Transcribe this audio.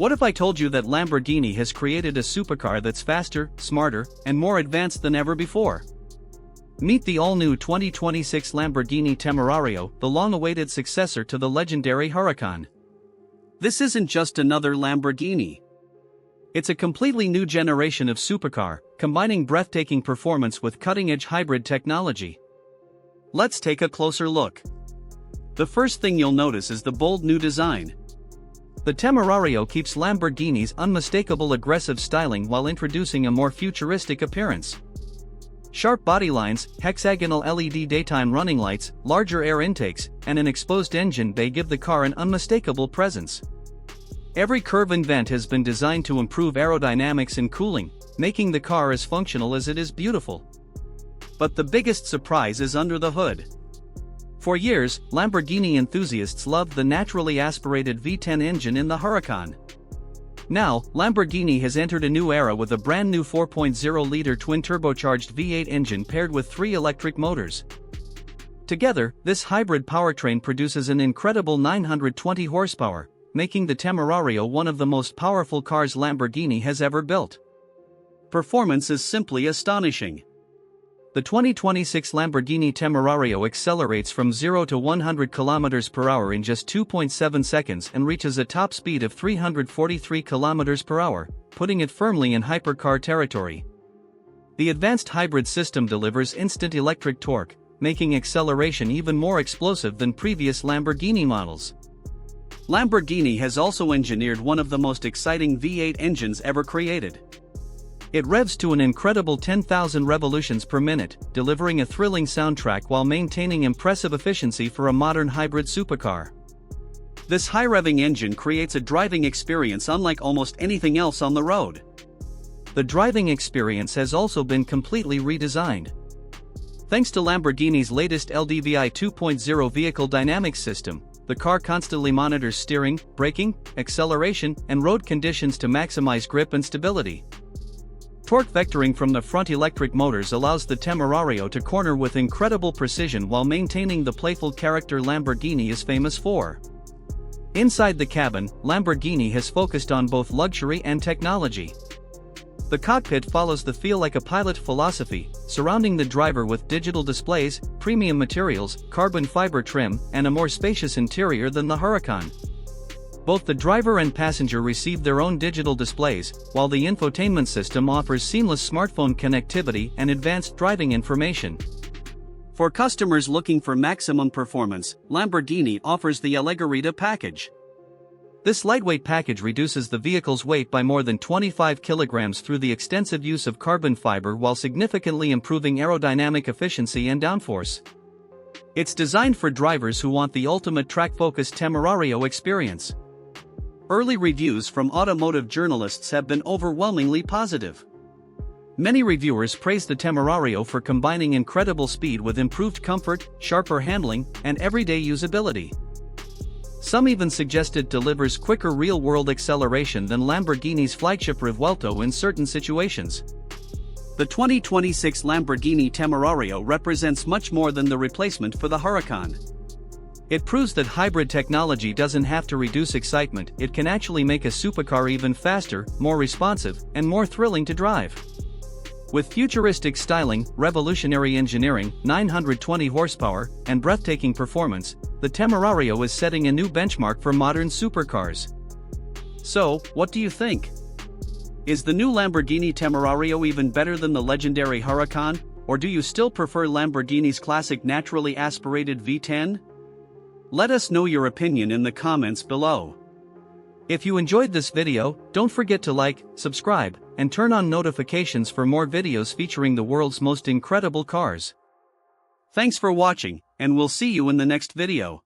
What if I told you that Lamborghini has created a supercar that's faster, smarter, and more advanced than ever before? Meet the all-new 2026 Lamborghini Temerario, the long-awaited successor to the legendary Huracán. This isn't just another Lamborghini. It's a completely new generation of supercar, combining breathtaking performance with cutting-edge hybrid technology. Let's take a closer look. The first thing you'll notice is the bold new design. The Temerario keeps Lamborghini's unmistakable aggressive styling while introducing a more futuristic appearance. Sharp body lines, hexagonal LED daytime running lights, larger air intakes, and an exposed engine bay give the car an unmistakable presence. Every curve and vent has been designed to improve aerodynamics and cooling, making the car as functional as it is beautiful. But the biggest surprise is under the hood. For years, Lamborghini enthusiasts loved the naturally aspirated V10 engine in the Huracán. Now, Lamborghini has entered a new era with a brand new 4.0-liter twin-turbocharged V8 engine paired with 3 electric motors. Together, this hybrid powertrain produces an incredible 920 horsepower, making the Temerario one of the most powerful cars Lamborghini has ever built. Performance is simply astonishing. The 2026 Lamborghini Temerario accelerates from 0 to 100 km per hour in just 2.7 seconds and reaches a top speed of 343 km per hour, putting it firmly in hypercar territory. The advanced hybrid system delivers instant electric torque, making acceleration even more explosive than previous Lamborghini models. Lamborghini has also engineered one of the most exciting V8 engines ever created. It revs to an incredible 10,000 revolutions per minute, delivering a thrilling soundtrack while maintaining impressive efficiency for a modern hybrid supercar. This high-revving engine creates a driving experience unlike almost anything else on the road. The driving experience has also been completely redesigned. Thanks to Lamborghini's latest LDVI 2.0 vehicle dynamics system, the car constantly monitors steering, braking, acceleration, and road conditions to maximize grip and stability. Torque vectoring from the front electric motors allows the Temerario to corner with incredible precision while maintaining the playful character Lamborghini is famous for. Inside the cabin, Lamborghini has focused on both luxury and technology. The cockpit follows the feel-like-a-pilot philosophy, surrounding the driver with digital displays, premium materials, carbon fiber trim, and a more spacious interior than the Huracán. Both the driver and passenger receive their own digital displays, while the infotainment system offers seamless smartphone connectivity and advanced driving information. For customers looking for maximum performance, Lamborghini offers the Allegorita package. This lightweight package reduces the vehicle's weight by more than 25 kilograms through the extensive use of carbon fiber while significantly improving aerodynamic efficiency and downforce. It's designed for drivers who want the ultimate track-focused Temerario experience. Early reviews from automotive journalists have been overwhelmingly positive. Many reviewers praise the Temerario for combining incredible speed with improved comfort, sharper handling, and everyday usability. Some even suggest it delivers quicker real-world acceleration than Lamborghini's flagship Revuelto in certain situations. The 2026 Lamborghini Temerario represents much more than the replacement for the Huracán. It proves that hybrid technology doesn't have to reduce excitement, it can actually make a supercar even faster, more responsive, and more thrilling to drive. With futuristic styling, revolutionary engineering, 920 horsepower, and breathtaking performance, the Temerario is setting a new benchmark for modern supercars. So, what do you think? Is the new Lamborghini Temerario even better than the legendary Huracán, or do you still prefer Lamborghini's classic naturally aspirated V10? Let us know your opinion in the comments below. If you enjoyed this video, don't forget to like, subscribe, and turn on notifications for more videos featuring the world's most incredible cars. Thanks for watching, and we'll see you in the next video.